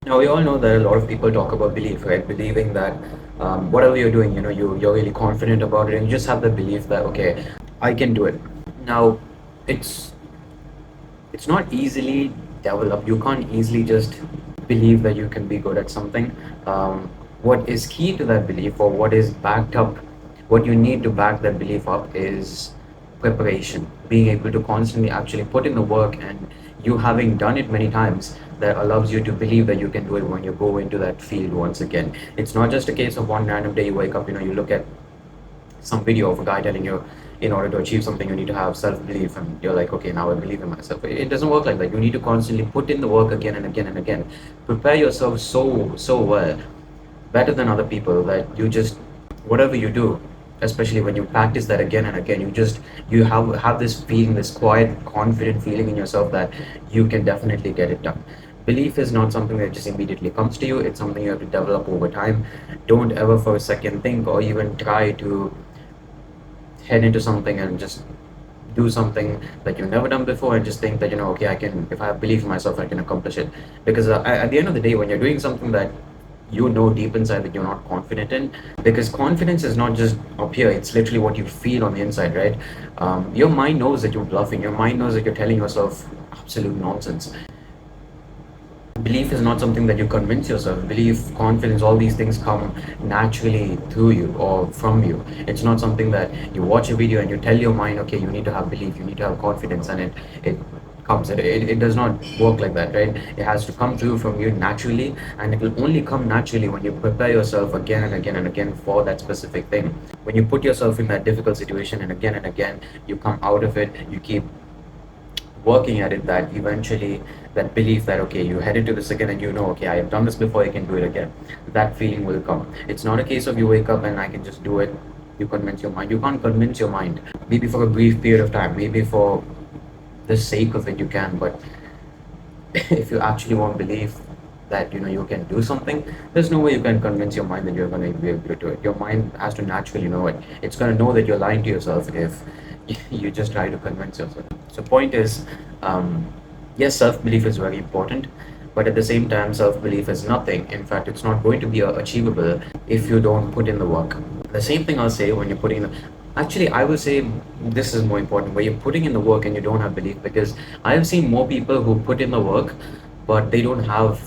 Now, we all know that a lot of people talk about belief, right? Believing that whatever you're doing, you're really confident about it, and you just have the belief that, okay, I can do it. Now, it's it's not easily developed. You can't easily just believe that you can be good at something. What is key to that belief, or what is backed up, what you need to back that belief up, is preparation. Being able to constantly actually put in the work, and you having done it many times, that allows you to believe that you can do it when you go into that field once again. It's not just a case of one random day you wake up, you look at some video of a guy telling you, in order to achieve something you need to have self-belief, and you're like, okay, now I believe in myself. It doesn't work like that. You need to constantly put in the work again and again and again. Prepare yourself so well, better than other people, that you just, whatever you do, especially when you practice that again and again, you have this feeling, this quiet confident feeling in yourself that you can definitely get it done. Belief is not something that just immediately comes to you. It's something you have to develop over time. Don't ever for a second think or even try to head into something and just do something that you've never done before and just think that, okay, I can, if I have belief in myself, I can accomplish it. Because at the end of the day, when you're doing something that deep inside that you're not confident in, because confidence is not just up here, it's literally what you feel on the inside, right? Your mind knows that you're bluffing, your mind knows that you're telling yourself absolute nonsense. Belief is not something that you convince yourself. Belief, confidence, all these things come naturally through you or from you. It's not something that you watch a video and you tell your mind, okay, you need to have belief, you need to have confidence, and it comes. It does not work like that, right? It has to come through from you naturally, and it will only come naturally when you prepare yourself again and again and again for that specific thing. When you put yourself in that difficult situation and again, you come out of it, you keep working at it, that eventually that belief that, okay, you head into this again and okay, I have done this before, I can do it again, that feeling will come. It's not a case of you wake up and I can just do it. You convince your mind. You can't convince your mind. Maybe for a brief period of time, maybe for the sake of it you can, but if you actually want belief that you can do something, there's no way you can convince your mind that you're going to be able to do it. Your mind has to naturally know it. It's going to know that you're lying to yourself if you just try to convince yourself. So point is, yes, self-belief is very important, but at the same time, self-belief is nothing. In fact, it's not going to be achievable if you don't put in the work. The same thing I'll say when you're putting in the, actually, I will say this is more important, where you're putting in the work and you don't have belief, because I have seen more people who put in the work, but they don't have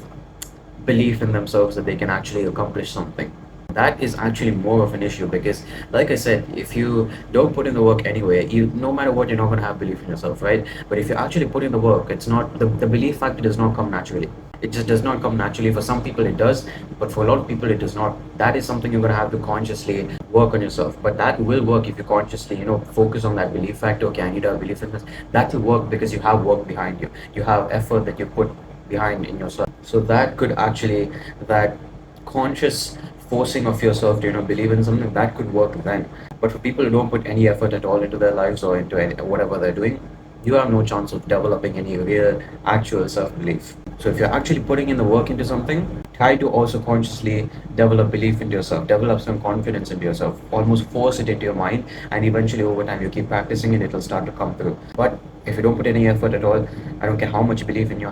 belief in themselves that they can actually accomplish something. That is actually more of an issue, because like I said, if you don't put in the work anyway, you, no matter what, you're not going to have belief in yourself, right? But if you actually put in the work, it's not, the belief factor does not come naturally. It just does not come naturally. For some people it does, but for a lot of people it does not. That is something you're going to have to consciously work on yourself. But that will work if you consciously focus on that belief factor. Okay, I need to have belief in this. That will work because you have work behind you, you have effort that you put behind in yourself. So that could actually, that conscious forcing of yourself to believe in something, that could work then. But for people who don't put any effort at all into their lives or into whatever they're doing, you have no chance of developing any real actual self-belief. So if you're actually putting in the work into something, try to also consciously develop belief into yourself, develop some confidence into yourself, almost force it into your mind, and eventually over time you keep practicing it, it'll start to come through. But if you don't put any effort at all, I don't care how much belief you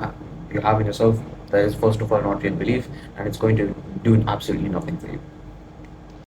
have in yourself, that is first of all not real belief, and it's going to do absolutely nothing for you.